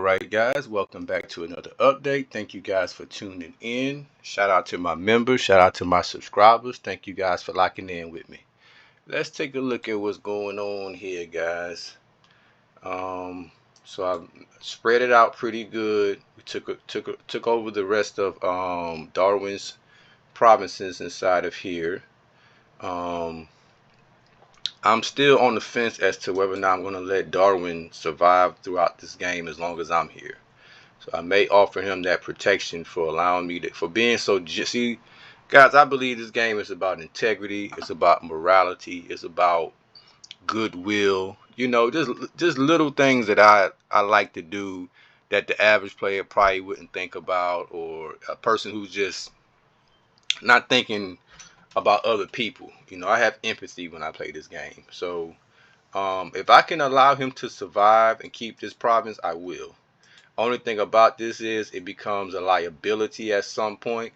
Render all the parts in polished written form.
Alright guys, welcome back to another update. Thank you guys for tuning in. Shout out to my members, shout out to my subscribers. Thank you guys for locking in with me. Let's take a look at what's going on here, guys. So I spread it out pretty good. We took over the rest of Darwin's provinces inside of here. I'm still on the fence as to whether or not I'm going to let Darwin survive throughout this game as long as I'm here. So I may offer him that protection for allowing me to, for being so, see, guys, I believe this game is about integrity. It's about morality. It's about goodwill. You know, just little things that I like to do that the average player probably wouldn't think about, or a person who's just not thinking about other people. You know, I have empathy when I play this game. So if I can allow him to survive and keep this province, I will. Only thing about this is it becomes a liability at some point.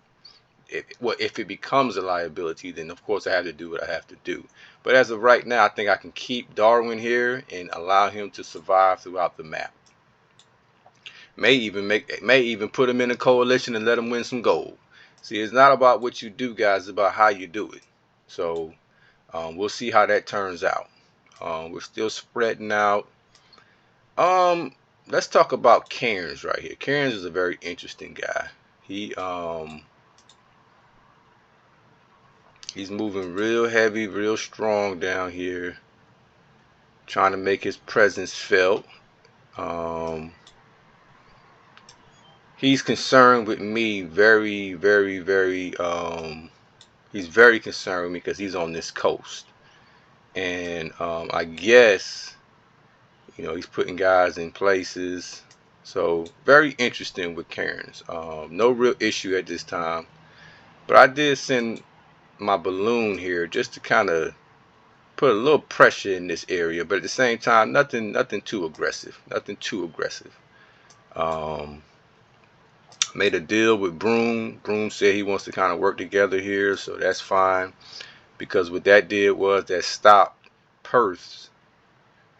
If it becomes a liability, then of course I have to do what I have to do. But as of right now, I think I can keep Darwin here and allow him to survive throughout the map. May even put him in a coalition and let him win some gold. See, it's not about what you do, guys. It's about how you do it. So we'll see how that turns out. We're still spreading out. Let's talk about Cairns right here. Cairns is a very interesting guy. He's moving real heavy, real strong down here, trying to make his presence felt. He's concerned with me very, very, very. He's very concerned with me because he's on this coast, and I guess, you know, he's putting guys in places. So very interesting with Cairns. No real issue at this time, but I did send my balloon here just to kind of put a little pressure in this area, but at the same time, nothing too aggressive. Nothing too aggressive. Made a deal with Broom. Broom said he wants to kind of work together here, so that's fine, because what that did was that stopped Perth's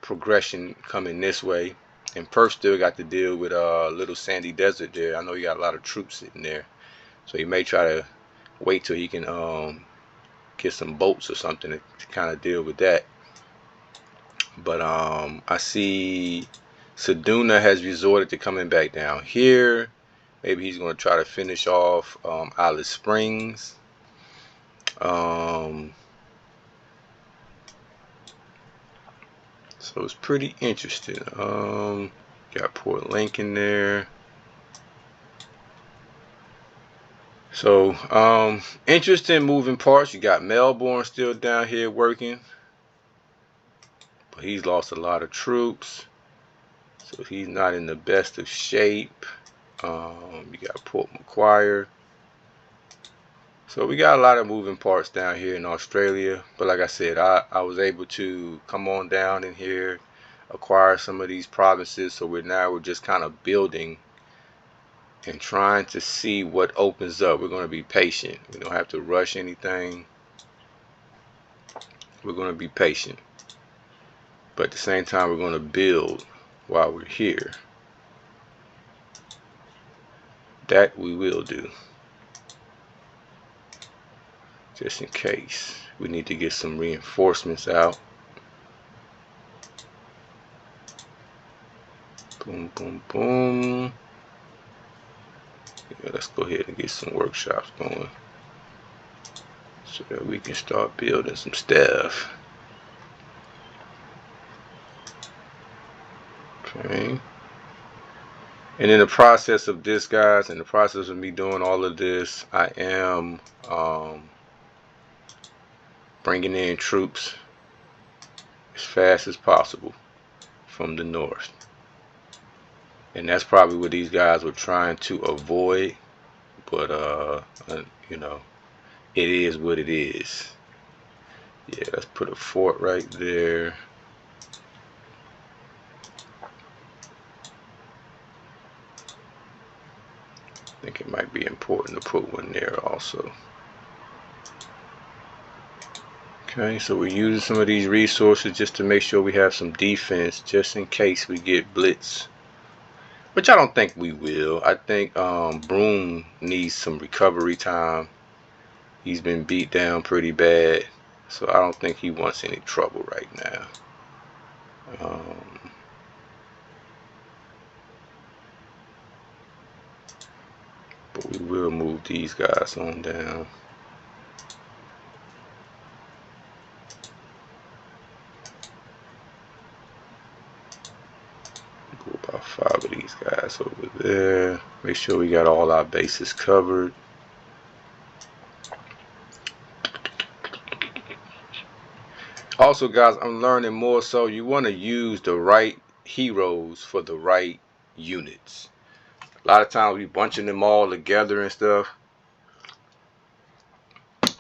progression coming this way, and Perth still got to deal with little sandy desert there. I know he got a lot of troops sitting there, so he may try to wait till he can get some boats or something to kind of deal with that. But I see Seduna has resorted to coming back down here. Maybe he's going to try to finish off Alice Springs. So it's pretty interesting. Got Port Lincoln there. So interesting moving parts. You got Melbourne still down here working, but he's lost a lot of troops, so he's not in the best of shape. You got Port Macquarie. So we got a lot of moving parts down here in Australia, but like I said, I was able to come on down in here, acquire some of these provinces, so we're just kind of building and trying to see what opens up. We're going to be patient. We don't have to rush anything. We're going to be patient, but at the same time, we're going to build while we're here. That we will do, just in case we need to get some reinforcements out. Boom, boom, boom. Yeah, let's go ahead and get some workshops going so that we can start building some stuff. Okay. And in the process of this, guys, in the process of me doing all of this, I am bringing in troops as fast as possible from the north. And that's probably what these guys were trying to avoid, but you know, it is what it is. Yeah, let's put a fort right there. I think it might be important to put one there also. Okay, so we're using some of these resources just to make sure we have some defense, just in case we get blitz which I don't think we will. I think Broom needs some recovery time. He's been beat down pretty bad, so I don't think he wants any trouble right now. But we will move these guys on down. Go about 5 of these guys over there. Make sure we got all our bases covered. Also, guys, I'm learning more so you want to use the right heroes for the right units. A lot of times we bunching them all together and stuff,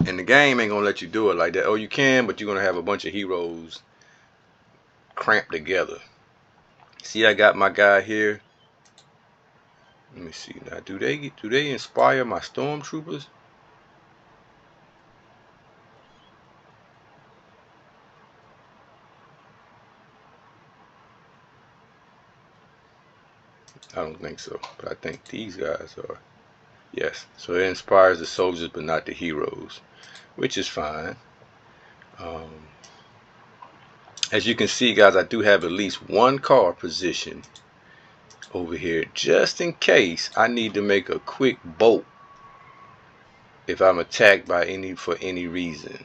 and the game ain't gonna let you do it like that. Oh, you can, but you're gonna have a bunch of heroes cramped together. See, I got my guy here. Let me see now. Do they inspire my stormtroopers? I don't think so, but I think these guys are. Yes, so it inspires the soldiers, but not the heroes, which is fine. As you can see, guys, I do have at least one car positioned over here, just in case I need to make a quick bolt if I'm attacked by for any reason.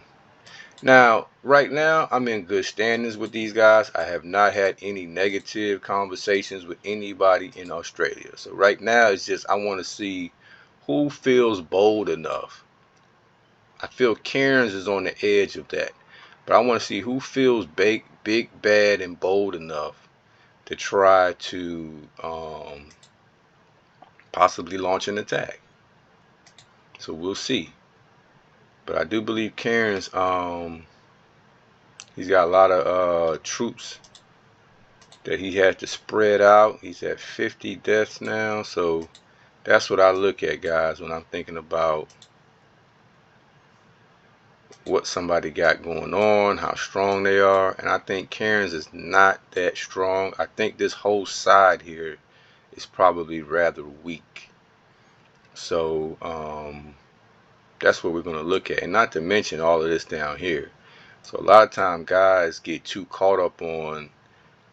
Now, right now, I'm in good standings with these guys. I have not had any negative conversations with anybody in Australia. So right now, it's just I want to see who feels bold enough. I feel Cairns is on the edge of that. But I want to see who feels big, bad, and bold enough to try to possibly launch an attack. So we'll see. But I do believe Cairns, he's got a lot of troops that he has to spread out. He's at 50 deaths now. So that's what I look at, guys, when I'm thinking about what somebody got going on, how strong they are. And I think Cairns is not that strong. I think this whole side here is probably rather weak. So that's what we're going to look at. And not to mention all of this down here. So a lot of times guys get too caught up on,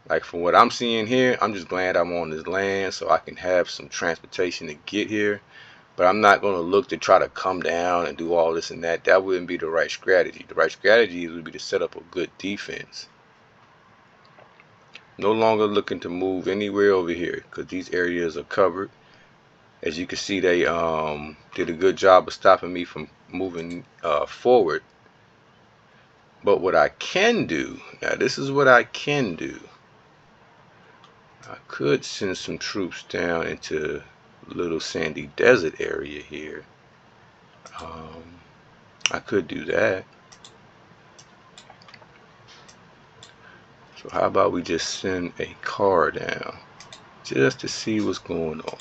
like from what I'm seeing here, I'm just glad I'm on this land so I can have some transportation to get here. But I'm not going to look to try to come down and do all this and that. That wouldn't be the right strategy. The right strategy would be to set up a good defense. No longer looking to move anywhere over here because these areas are covered. As you can see, they did a good job of stopping me from moving forward. But what I can do, now this is what I can do. I could send some troops down into little sandy desert area here. I could do that. So how about we just send a car down just to see what's going on.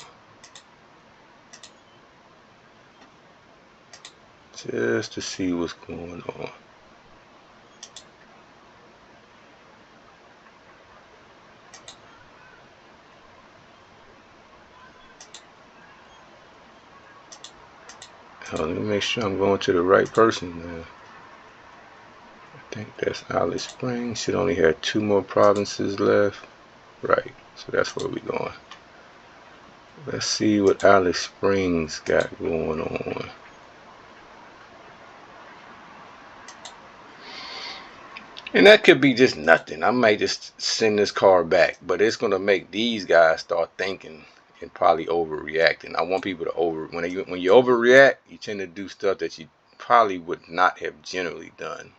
Just to see what's going on. Let me make sure I'm going to the right person now. I think that's Alice Springs. Should only have 2 more provinces left. Right, so that's where we're going. Let's see what Alice Springs got going on. And that could be just nothing. I might just send this car back, but it's going to make these guys start thinking and probably overreacting. I want people to when you overreact, you tend to do stuff that you probably would not have generally done.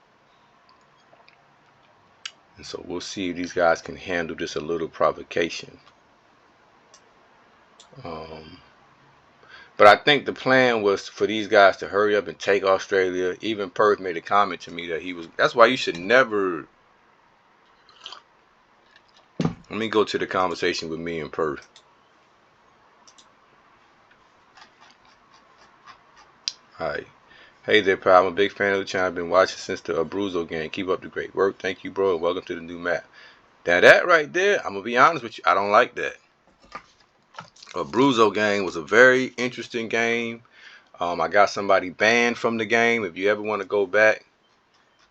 And so we'll see if these guys can handle just a little provocation. But I think the plan was for these guys to hurry up and take Australia. Even Perth made a comment to me that that's why you should never. Let me go to the conversation with me and Perth. Alright. Hey there, pal. I'm a big fan of the channel. I've been watching since the Abruzzo game. Keep up the great work. Thank you, bro, and welcome to the new map. Now that right there, I'm going to be honest with you, I don't like that. Abruzzo game was a very interesting game. I got somebody banned from the game. If you ever want to go back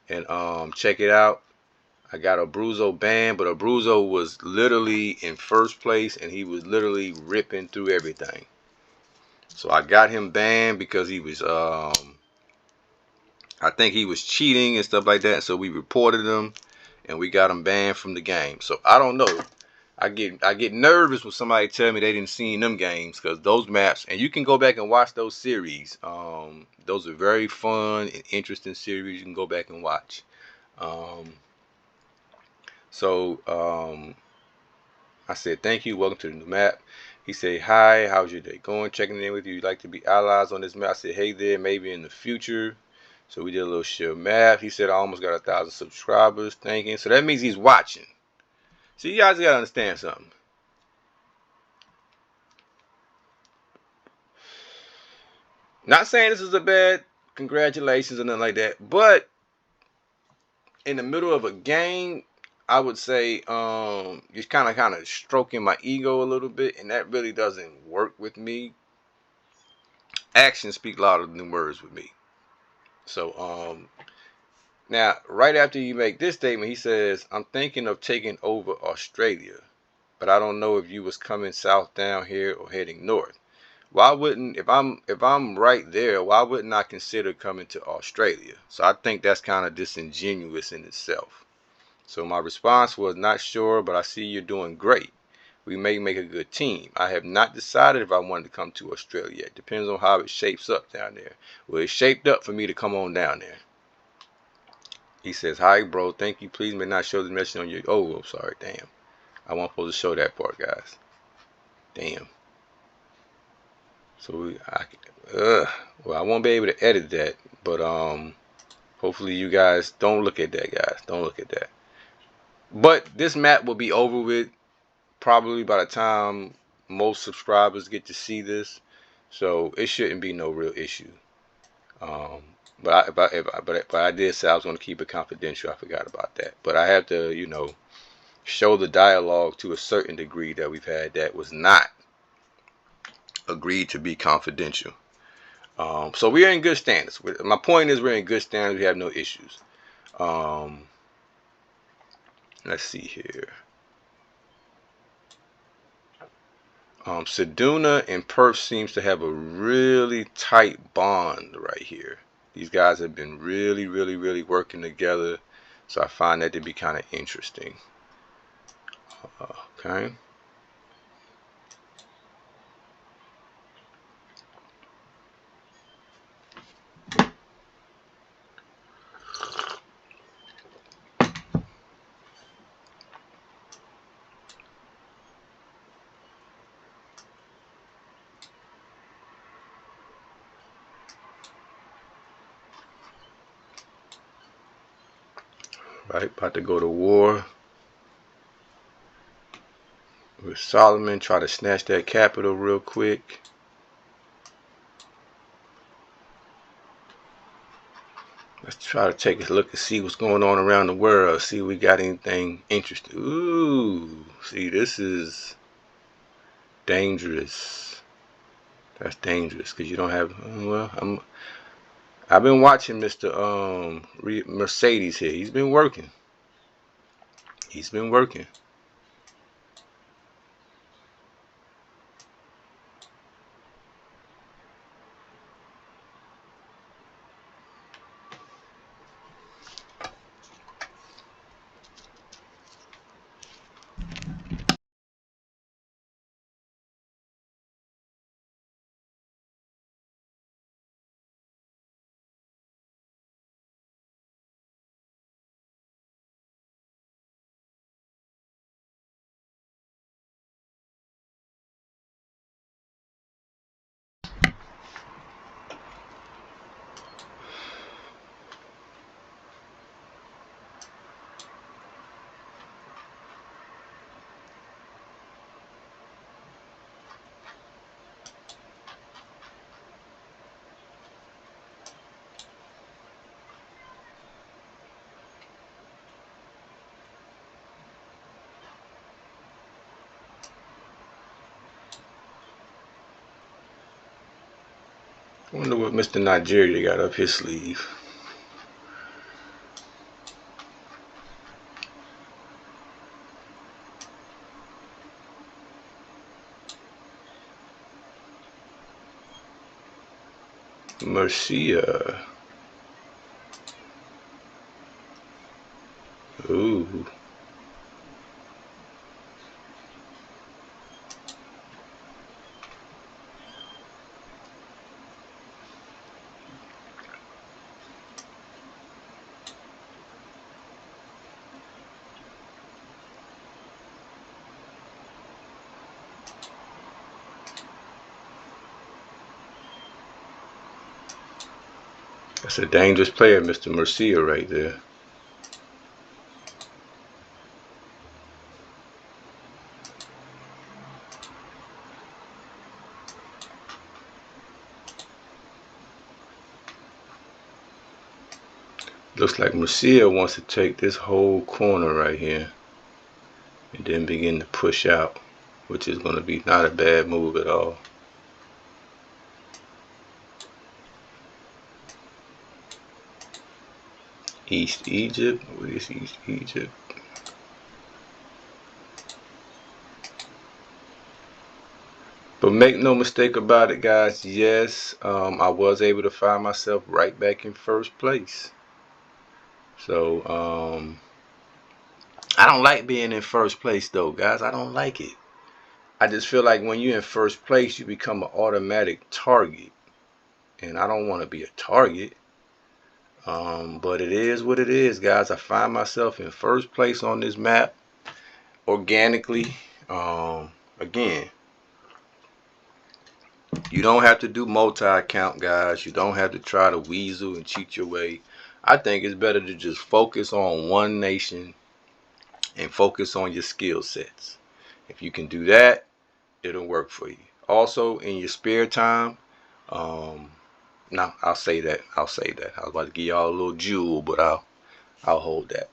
and check it out, I got Abruzzo banned, but Abruzzo was literally in first place and he was literally ripping through everything. So I got him banned because he was I think he was cheating and stuff like that. So we reported him and we got him banned from the game. So I don't know. I get nervous when somebody tell me they didn't see them games, because those maps, and you can go back and watch those series. Those are very fun and interesting series. You can go back and watch. Um, so I said, thank you, welcome to the new map. He said, hi, how's your day going? Checking in with you. You'd like to be allies on this map? I said, hey there, maybe in the future. So we did a little share map. He said, I almost got 1,000 subscribers. Thanking. So that means he's watching. So you guys gotta understand something. Not saying this is a bad congratulations or nothing like that, but in the middle of a game, I would say just kind of stroking my ego a little bit, and that really doesn't work with me. Actions speak louder than words with me. So now right after you make this statement, he says, I'm thinking of taking over Australia, but I don't know if you was coming south down here or heading north. Why wouldn't, if I'm right there, why wouldn't I consider coming to Australia? So I think that's kind of disingenuous in itself. So my response was, not sure, but I see you're doing great. We may make a good team. I have not decided if I wanted to come to Australia yet. Depends on how it shapes up down there. Well, it shaped up for me to come on down there. He says, hi, bro. Thank you. Please may not show the message on your. Oh, I'm sorry. Damn. I wasn't supposed to show that part, guys. Damn. So well, I won't be able to edit that, but hopefully you guys don't look at that, guys. Don't look at that. But this map will be over with probably by the time most subscribers get to see this, so it shouldn't be no real issue. Um, but I did say I was going to keep it confidential. I forgot about that. But I have to, show the dialogue to a certain degree that we've had that was not agreed to be confidential. So we are in good standards. My point is, we're in good standards. We have no issues. Um, let's see here. Seduna and Perth seems to have a really tight bond right here. These guys have been really, really, really working together. So I find that to be kind of interesting. Okay. Right, about to go to war with Solomon. Try to snatch that capital real quick. Let's try to take a look and see what's going on around the world. See if we got anything interesting. Ooh, see, this is dangerous. That's dangerous because you don't have. Well, I've been watching Mr. Mercedes here. He's been working. He's been working. I wonder what Mr. Nigeria got up his sleeve. Mercia. Ooh. That's a dangerous player, Mr. Mercia, right there. Looks like Mercia wants to take this whole corner right here and then begin to push out, which is going to be not a bad move at all. East Egypt? What is East Egypt? But make no mistake about it, guys. Yes, I was able to find myself right back in first place. So, I don't like being in first place, though, guys. I don't like it. I just feel like when you're in first place, you become an automatic target. And I don't want to be a target. But it is what it is, guys. I find myself in first place on this map organically. Again, you don't have to do multi-account, guys. You don't have to try to weasel and cheat your way. I think it's better to just focus on one nation and focus on your skill sets. If you can do that, it'll work for you. Also, in your spare time, no, I'll say that. I'll say that. I was about to give y'all a little jewel, but I'll hold that.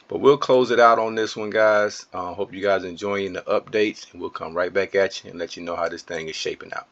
But we'll close it out on this one, guys. Hope you guys enjoying the updates, and we'll come right back at you and let you know how this thing is shaping out.